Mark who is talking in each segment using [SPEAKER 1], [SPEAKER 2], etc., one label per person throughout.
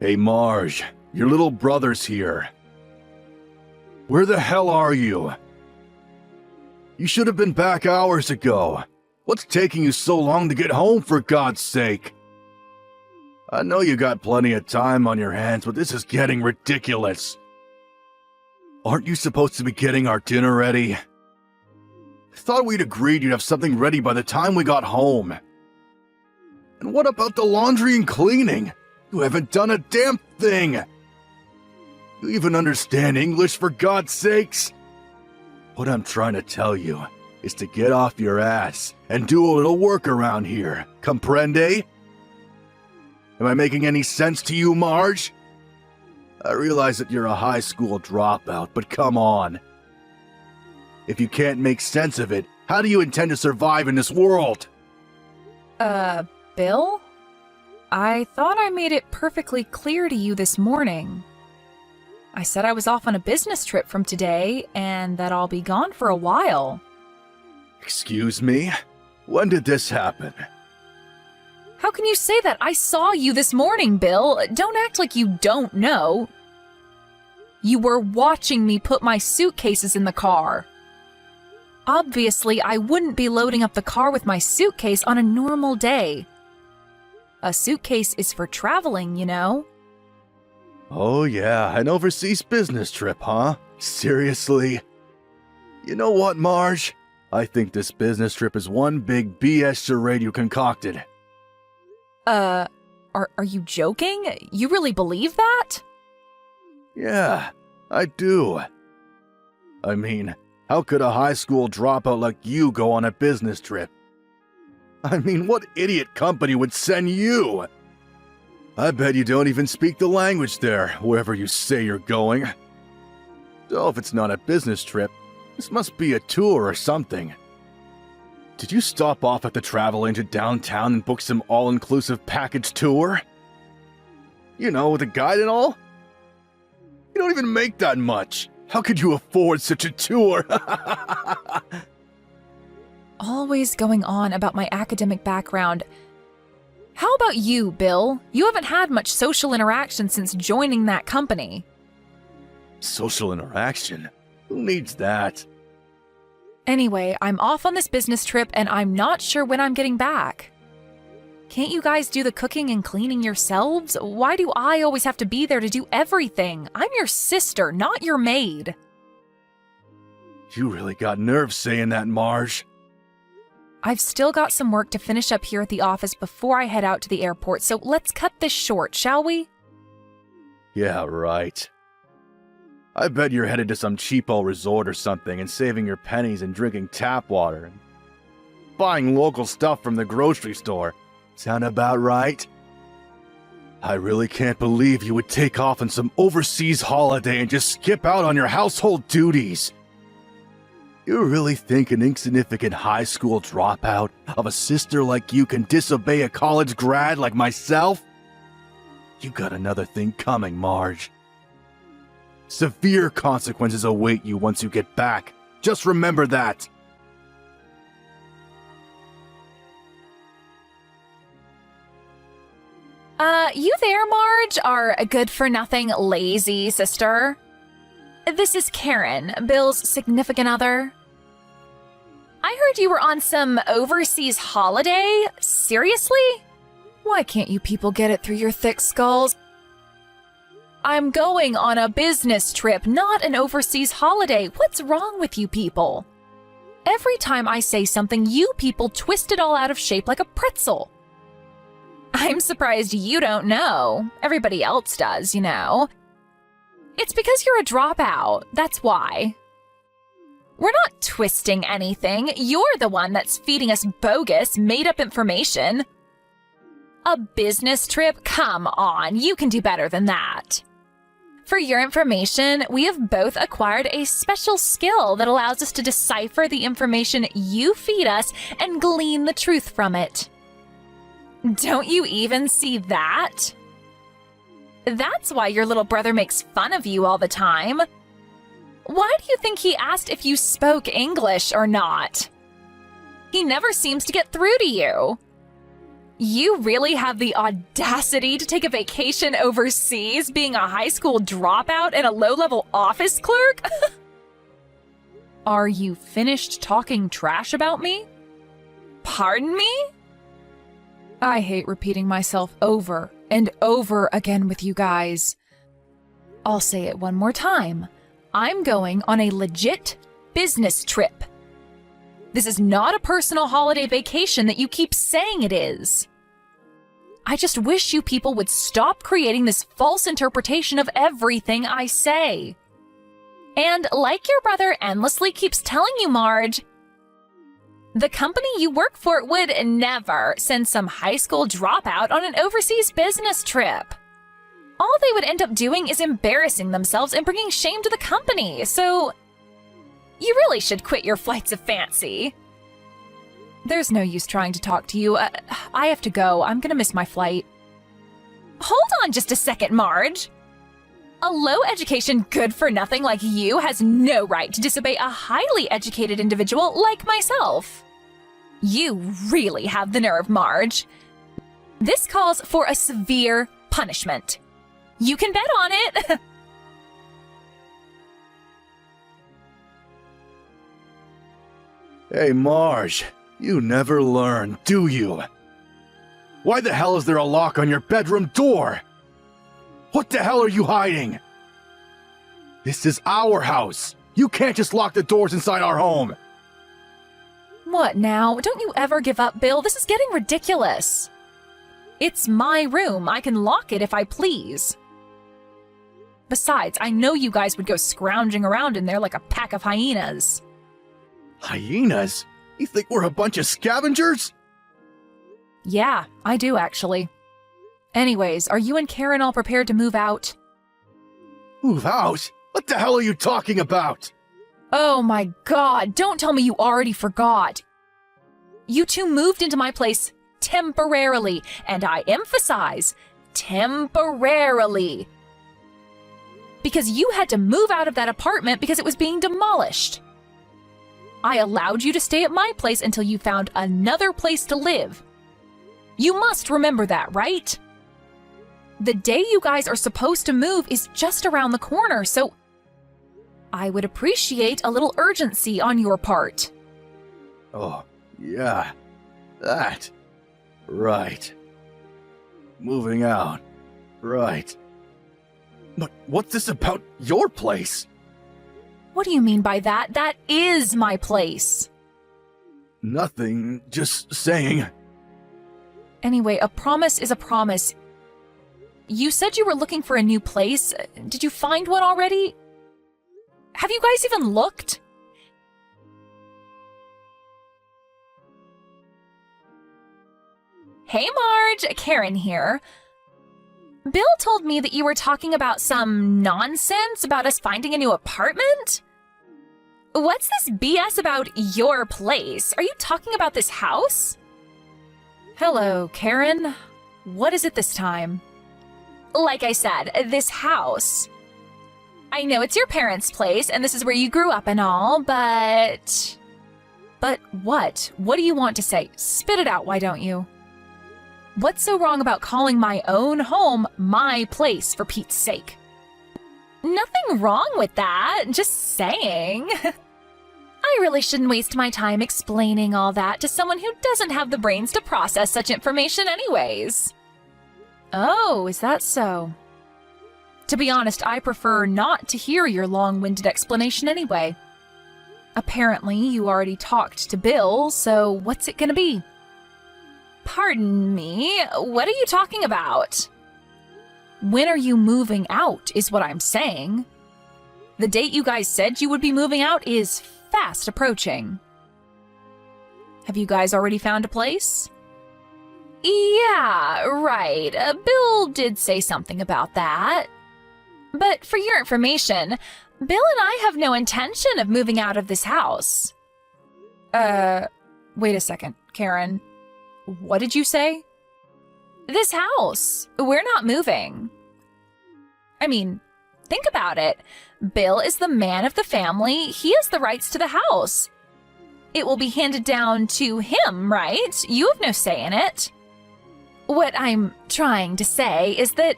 [SPEAKER 1] Hey Marge, your little brother's here. Where the hell are you? You should have been back hours ago. What's taking you so long to get home, for God's sake? I know you got plenty of time on your hands, but this is getting ridiculous. Aren't you supposed to be getting our dinner ready? Thought we'd agreed you'd have something ready by the time we got home. And what about the laundry and cleaning? You haven't done a damn thing! You even understand English, for God's sakes? What I'm trying to tell you is to get off your ass and do a little work around here. Comprende? Am I making any sense to you, Marge? I realize that you're a high school dropout, but come on. If you can't make sense of it, how do you intend to survive in this world?
[SPEAKER 2] Bill? I thought I made it perfectly clear to you this morning. I said I was off on a business trip from today, and that I'll be gone for a while.
[SPEAKER 1] Excuse me? When did this happen?
[SPEAKER 2] How can you say that? I saw you this morning, Bill. Don't act like you don't know. You were watching me put my suitcases in the car. Obviously, I wouldn't be loading up the car with my suitcase on a normal day. A suitcase is for traveling, you know.
[SPEAKER 1] Oh yeah, an overseas business trip, huh? Seriously? You know what, Marge? I think this business trip is one big BS charade you concocted.
[SPEAKER 2] Are you joking? You really believe that?
[SPEAKER 1] Yeah, I do. I mean, how could a high school dropout like you go on a business trip? I mean, what idiot company would send you? I bet you don't even speak the language there, wherever you say you're going. So if it's not a business trip, this must be a tour or something. Did you stop off at the travel agent downtown and book some all-inclusive package tour? You know, with a guide and all? You don't even make that much. How could you afford such a tour?
[SPEAKER 2] Always going on about my academic background. How about you, Bill? You haven't had much social interaction since joining that company.
[SPEAKER 1] Social interaction? Who needs that?
[SPEAKER 2] Anyway, I'm off on this business trip and I'm not sure when I'm getting back. Can't you guys do the cooking and cleaning yourselves? Why do I always have to be there to do everything? I'm your sister, not your maid.
[SPEAKER 1] You really got nerve saying that, Marge.
[SPEAKER 2] I've still got some work to finish up here at the office before I head out to the airport, so let's cut this short, shall we?
[SPEAKER 1] Yeah, right. I bet you're headed to some cheapo resort or something and saving your pennies and drinking tap water and buying local stuff from the grocery store. Sound about right? I really can't believe you would take off on some overseas holiday and just skip out on your household duties. You really think an insignificant high school dropout of a sister like you can disobey a college grad like myself? You got another thing coming, Marge. Severe consequences await you once you get back. Just remember that.
[SPEAKER 2] You there, Marge, our good-for-nothing lazy sister? This is Karen, Bill's significant other. I heard you were on some overseas holiday. Seriously? Why can't you people get it through your thick skulls? I'm going on a business trip, not an overseas holiday. What's wrong with you people? Every time I say something, you people twist it all out of shape like a pretzel. I'm surprised you don't know. Everybody else does, you know. It's because you're a dropout. That's why. We're not twisting anything. You're the one that's feeding us bogus, made-up information. A business trip? Come on, you can do better than that. For your information, we have both acquired a special skill that allows us to decipher the information you feed us and glean the truth from it. Don't you even see that? That's why your little brother makes fun of you all the time. Why do you think he asked if you spoke English or not? He never seems to get through to you. You really have the audacity to take a vacation overseas being a high school dropout and a low-level office clerk? Are you finished talking trash about me? Pardon me? I hate repeating myself over and over again with you guys. I'll say it one more time. I'm going on a legit business trip. This is not a personal holiday vacation that you keep saying it is. I just wish you people would stop creating this false interpretation of everything I say. And like your brother endlessly keeps telling you, Marge, the company you work for would never send some high school dropout on an overseas business trip. All they would end up doing is embarrassing themselves and bringing shame to the company, so you really should quit your flights of fancy. There's no use trying to talk to you. I have to go. I'm gonna miss my flight. Hold on just a second, Marge. A low-education good-for-nothing like you has no right to disobey a highly educated individual like myself. You really have the nerve, Marge. This calls for a severe punishment. You can bet on it.
[SPEAKER 1] Hey, Marge, you never learn, do you? Why the hell is there a lock on your bedroom door? What the hell are you hiding? This is our house. You can't just lock the doors inside our home.
[SPEAKER 2] What now? Don't you ever give up, Bill. This is getting ridiculous. It's my room. I can lock it if I please. Besides, I know you guys would go scrounging around in there like a pack of hyenas.
[SPEAKER 1] Hyenas? You think we're a bunch of scavengers?
[SPEAKER 2] Yeah, I do actually. Anyways, are you and Karen all prepared to move out?
[SPEAKER 1] Move out? What the hell are you talking about?
[SPEAKER 2] Oh my god, don't tell me you already forgot. You two moved into my place temporarily, and I emphasize, temporarily. Because you had to move out of that apartment because it was being demolished. I allowed you to stay at my place until you found another place to live. You must remember that, right? The day you guys are supposed to move is just around the corner, so I would appreciate a little urgency on your part.
[SPEAKER 1] Oh, yeah. That. Right. Moving out. Right. But what's this about your place?
[SPEAKER 2] What do you mean by that? That is my place.
[SPEAKER 1] Nothing, just saying.
[SPEAKER 2] Anyway, a promise is a promise. You said you were looking for a new place. Did you find one already? Have you guys even looked? Hey Marge, Karen here. Bill told me that you were talking about some nonsense about us finding a new apartment? What's this BS about your place? Are you talking about this house? Hello, Karen. What is it this time? Like I said, this house. I know it's your parents' place, and this is where you grew up and all, but... But what? What do you want to say? Spit it out, why don't you? What's so wrong about calling my own home my place, for Pete's sake? Nothing wrong with that, just saying. I really shouldn't waste my time explaining all that to someone who doesn't have the brains to process such information anyways. Oh, is that so? To be honest, I prefer not to hear your long-winded explanation anyway. Apparently, you already talked to Bill, so what's it gonna be? Pardon me, what are you talking about? When are you moving out, is what I'm saying. The date you guys said you would be moving out is fast approaching. Have you guys already found a place? Yeah, right. Bill did say something about that. But for your information, Bill and I have no intention of moving out of this house. Wait a second, Karen. What did you say? This house. We're not moving. I mean, think about it. Bill is the man of the family. He has the rights to the house. It will be handed down to him, right? You have no say in it. What I'm trying to say is that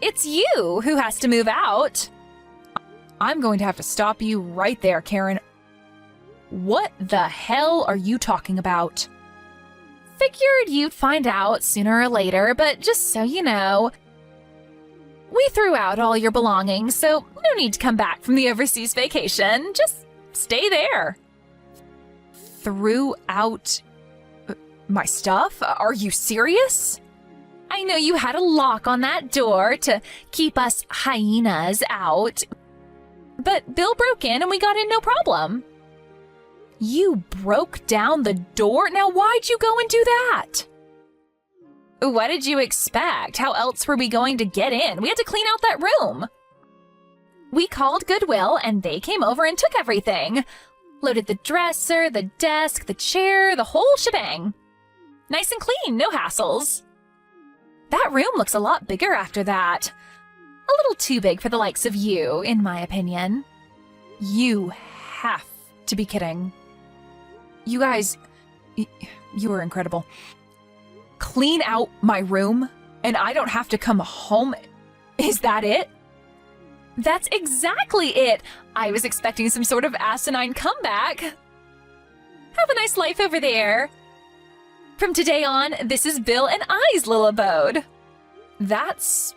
[SPEAKER 2] it's you who has to move out. I'm going to have to stop you right there, Karen. What the hell are you talking about? Figured you'd find out sooner or later, but just so you know, we threw out all your belongings, so no need to come back from the overseas vacation. Just stay there. Threw out my stuff? Are you serious? I know you had a lock on that door to keep us hyenas out, but Bill broke in and we got in no problem. You broke down the door? Now why'd you go and do that? What did you expect? How else were we going to get in? We had to clean out that room. We called Goodwill and they came over and took everything. Loaded the dresser, the desk, the chair, the whole shebang. Nice and clean, no hassles. That room looks a lot bigger after that. A little too big for the likes of you, in my opinion. You have to be kidding. You guys, you were incredible. Clean out my room, and I don't have to come home. Is that it? That's exactly it. I was expecting some sort of asinine comeback. Have a nice life over there. From today on, this is Bill and I's little abode. That's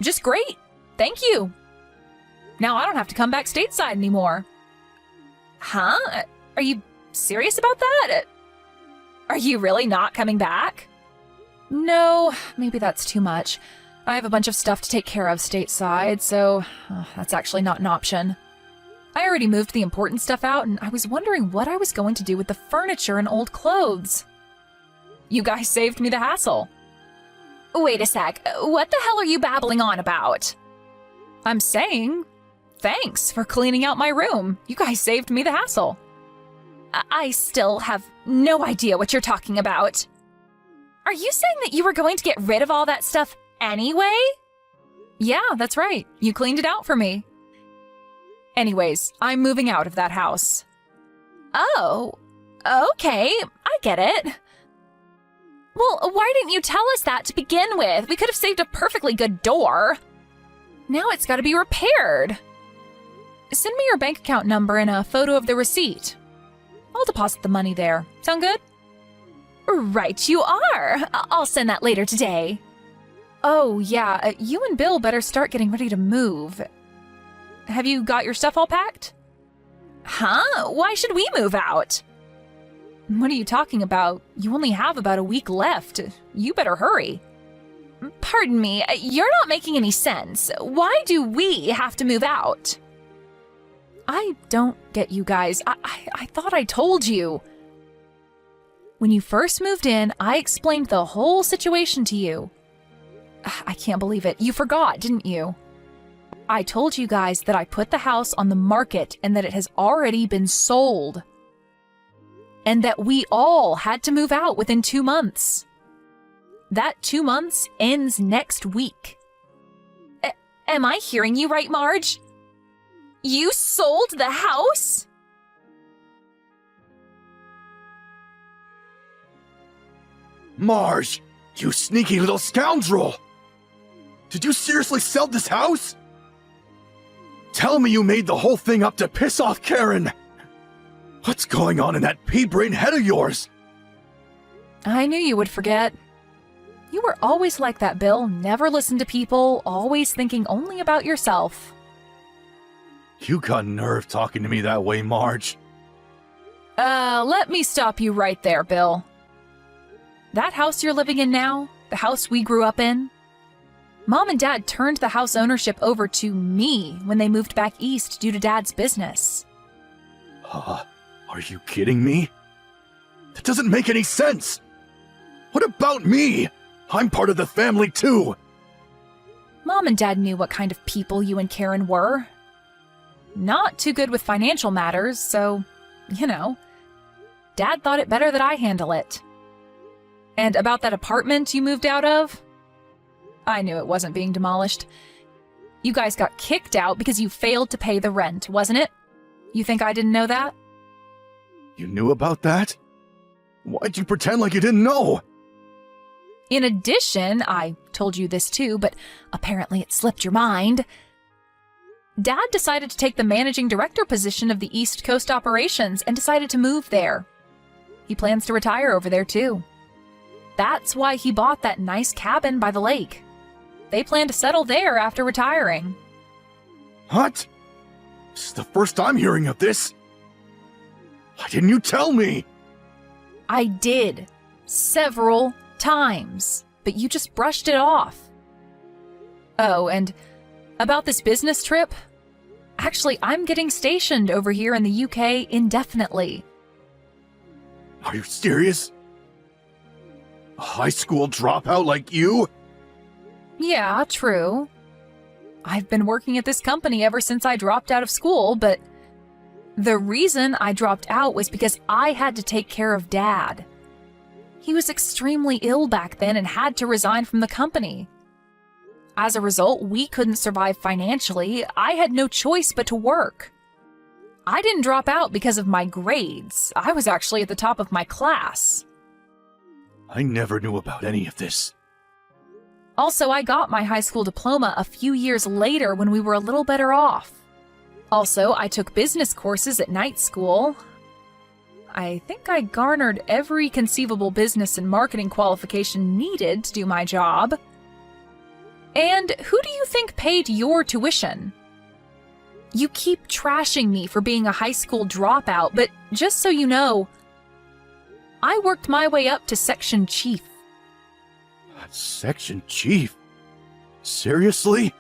[SPEAKER 2] just great. Thank you. Now I don't have to come back stateside anymore. Huh? Are you serious about that? Are you really not coming back? No, maybe that's too much. I have a bunch of stuff to take care of stateside, so that's actually not an option. I already moved the important stuff out, and I was wondering what I was going to do with the furniture and old clothes. You guys saved me the hassle. Wait a sec, what the hell are you babbling on about? I'm saying, thanks for cleaning out my room. You guys saved me the hassle. I still have no idea what you're talking about. Are you saying that you were going to get rid of all that stuff anyway? Yeah, that's right. You cleaned it out for me. Anyways, I'm moving out of that house. Oh, okay, I get it. Well, why didn't you tell us that to begin with? We could have saved a perfectly good door. Now it's got to be repaired. Send me your bank account number and a photo of the receipt. I'll deposit the money there. Sound good? Right you are. I'll send that later today. Oh, yeah, you and Bill better start getting ready to move. Have you got your stuff all packed? Huh? Why should we move out? What are you talking about? You only have about a week left. You better hurry. Pardon me, you're not making any sense. Why do we have to move out? I don't get you guys. I thought I told you. When you first moved in, I explained the whole situation to you. I can't believe it. You forgot, didn't you? I told you guys that I put the house on the market and that it has already been sold. And that we all had to move out within 2 months. That 2 months ends next week. Am I hearing you right, Marge? You sold the house?
[SPEAKER 1] Marge, you sneaky little scoundrel! Did you seriously sell this house? Tell me you made the whole thing up to piss off Karen! What's going on in that pea-brain head of yours?
[SPEAKER 2] I knew you would forget. You were always like that, Bill. Never listen to people, always thinking only about yourself.
[SPEAKER 1] You got nerve talking to me that way, Marge.
[SPEAKER 2] Let me stop you right there, Bill. That house you're living in now, the house we grew up in, Mom and Dad turned the house ownership over to me when they moved back east due to Dad's business.
[SPEAKER 1] Are you kidding me? That doesn't make any sense! What about me? I'm part of the family too!
[SPEAKER 2] Mom and Dad knew what kind of people you and Karen were. Not too good with financial matters, so, Dad thought it better that I handle it. And about that apartment you moved out of? I knew it wasn't being demolished. You guys got kicked out because you failed to pay the rent, wasn't it? You think I didn't know that?
[SPEAKER 1] You knew about that? Why'd you pretend like you didn't know?
[SPEAKER 2] In addition, I told you this too, but apparently it slipped your mind. Dad decided to take the managing director position of the East Coast operations and decided to move there. He plans to retire over there too. That's why he bought that nice cabin by the lake. They plan to settle there after retiring.
[SPEAKER 1] What? This is the first time hearing of this. Why didn't you tell me?
[SPEAKER 2] I did. Several times. But you just brushed it off. Oh, and about this business trip? Actually, I'm getting stationed over here in the UK indefinitely.
[SPEAKER 1] Are you serious? A high school dropout like you?
[SPEAKER 2] Yeah, true. I've been working at this company ever since I dropped out of school, but the reason I dropped out was because I had to take care of Dad. He was extremely ill back then and had to resign from the company. As a result, we couldn't survive financially. I had no choice but to work. I didn't drop out because of my grades. I was actually at the top of my class.
[SPEAKER 1] I never knew about any of this.
[SPEAKER 2] Also, I got my high school diploma a few years later when we were a little better off. Also, I took business courses at night school. I think I garnered every conceivable business and marketing qualification needed to do my job. And who do you think paid your tuition? You keep trashing me for being a high school dropout, but just so you know, I worked my way up to section chief.
[SPEAKER 1] Section chief? Seriously?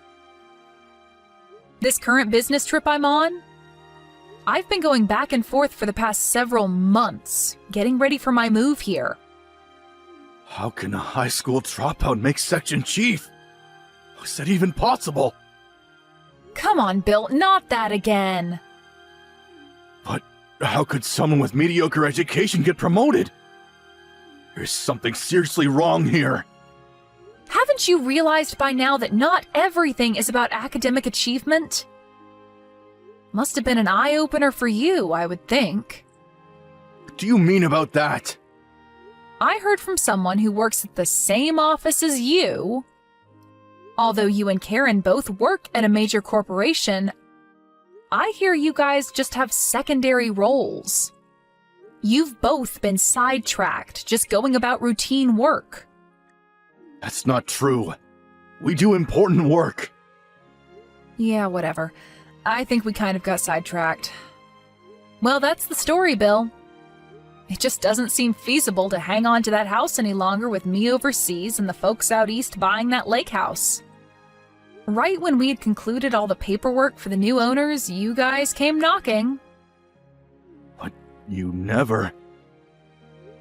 [SPEAKER 2] This current business trip I'm on? I've been going back and forth for the past several months, getting ready for my move here.
[SPEAKER 1] How can a high school dropout make section chief? How is that even possible?
[SPEAKER 2] Come on, Bill, not that again.
[SPEAKER 1] But how could someone with mediocre education get promoted? There's something seriously wrong here.
[SPEAKER 2] Haven't you realized by now that not everything is about academic achievement? Must have been an eye-opener for you, I would think.
[SPEAKER 1] What do you mean about that?
[SPEAKER 2] I heard from someone who works at the same office as you. Although you and Karen both work at a major corporation, I hear you guys just have secondary roles. You've both been sidetracked, just going about routine work.
[SPEAKER 1] That's not true. We do important work.
[SPEAKER 2] Yeah, whatever. I think we kind of got sidetracked. Well, that's the story, Bill. It just doesn't seem feasible to hang on to that house any longer with me overseas and the folks out east buying that lake house. Right when we had concluded all the paperwork for the new owners, you guys came knocking.
[SPEAKER 1] But you never...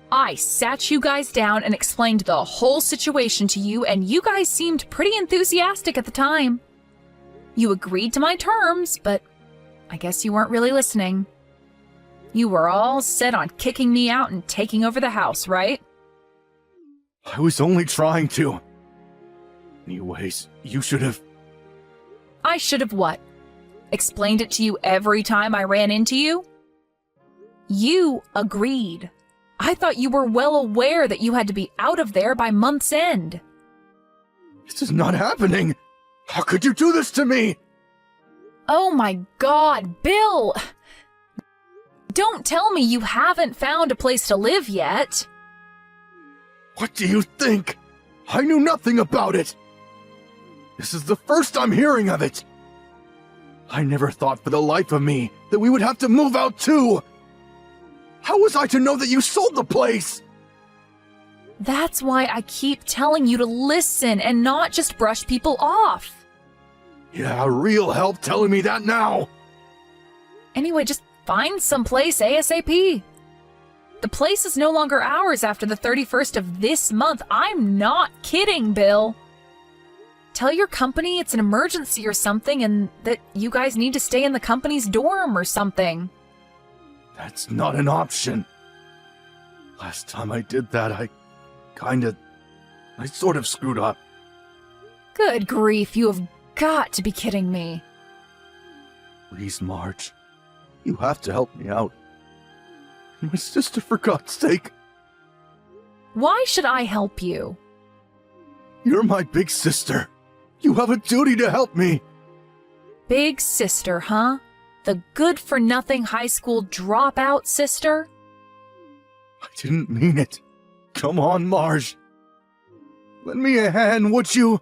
[SPEAKER 2] I sat you guys down and explained the whole situation to you, and you guys seemed pretty enthusiastic at the time. You agreed to my terms, but I guess you weren't really listening. You were all set on kicking me out and taking over the house, right?
[SPEAKER 1] I was only trying to. Anyways, you should have...
[SPEAKER 2] I should have what? Explained it to you every time I ran into you? You agreed. I thought you were well aware that you had to be out of there by month's end.
[SPEAKER 1] This is not happening! How could you do this to me?
[SPEAKER 2] Oh my God, Bill! Don't tell me you haven't found a place to live yet.
[SPEAKER 1] What do you think? I knew nothing about it. This is the first I'm hearing of it. I never thought for the life of me that we would have to move out too. How was I to know that you sold the place?
[SPEAKER 2] That's why I keep telling you to listen and not just brush people off.
[SPEAKER 1] Yeah, real help telling me that now.
[SPEAKER 2] Anyway, just find someplace ASAP. The place is no longer ours after the 31st of this month. I'm not kidding, Bill. Tell your company it's an emergency or something and that you guys need to stay in the company's dorm or something.
[SPEAKER 1] That's not an option. Last time I did that, I sort of screwed up.
[SPEAKER 2] Good grief, you have got to be kidding me.
[SPEAKER 1] Please, Marge. You have to help me out. My sister, for God's sake.
[SPEAKER 2] Why should I help you?
[SPEAKER 1] You're my big sister. You have a duty to help me.
[SPEAKER 2] Big sister, huh? The good-for-nothing high school dropout sister?
[SPEAKER 1] I didn't mean it. Come on, Marge. Lend me a hand, would you?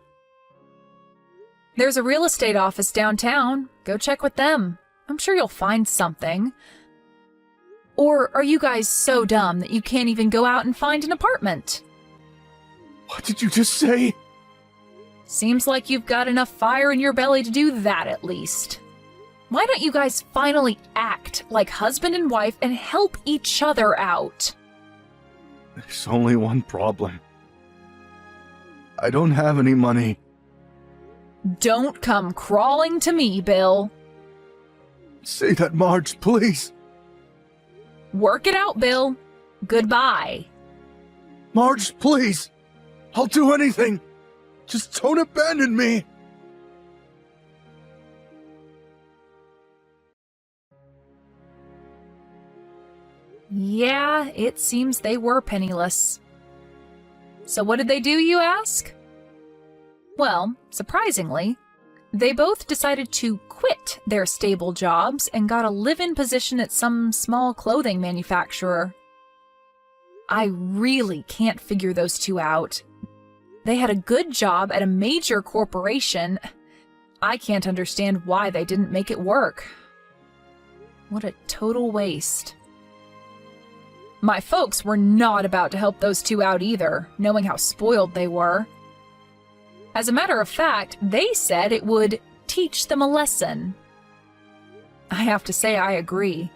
[SPEAKER 2] There's a real estate office downtown. Go check with them. I'm sure you'll find something. Or are you guys so dumb that you can't even go out and find an apartment?
[SPEAKER 1] What did you just say?
[SPEAKER 2] Seems like you've got enough fire in your belly to do that at least. Why don't you guys finally act like husband and wife and help each other out?
[SPEAKER 1] There's only one problem. I don't have any money.
[SPEAKER 2] Don't come crawling to me, Bill.
[SPEAKER 1] Say that, Marge, please.
[SPEAKER 2] Work it out, Bill. Goodbye.
[SPEAKER 1] Marge, please. I'll do anything. Just don't abandon me.
[SPEAKER 2] Yeah, it seems they were penniless. So what did they do, you ask? Well, surprisingly, they both decided to quit their stable jobs and got a live-in position at some small clothing manufacturer. I really can't figure those two out. They had a good job at a major corporation. I can't understand why they didn't make it work. What a total waste. My folks were not about to help those two out either, knowing how spoiled they were. As a matter of fact, they said it would teach them a lesson. I have to say I agree.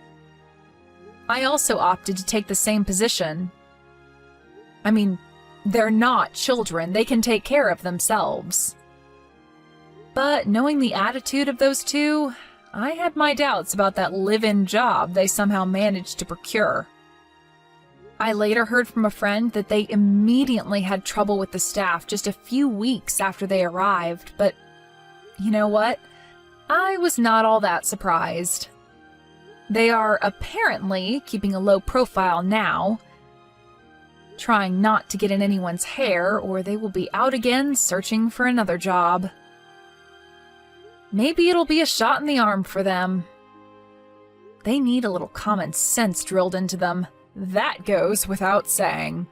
[SPEAKER 2] I also opted to take the same position. I mean, they're not children, they can take care of themselves. But knowing the attitude of those two, I had my doubts about that live-in job they somehow managed to procure. I later heard from a friend that they immediately had trouble with the staff just a few weeks after they arrived, but you know what? I was not all that surprised. They are apparently keeping a low profile now, trying not to get in anyone's hair or they will be out again searching for another job. Maybe it'll be a shot in the arm for them. They need a little common sense drilled into them. That goes without saying.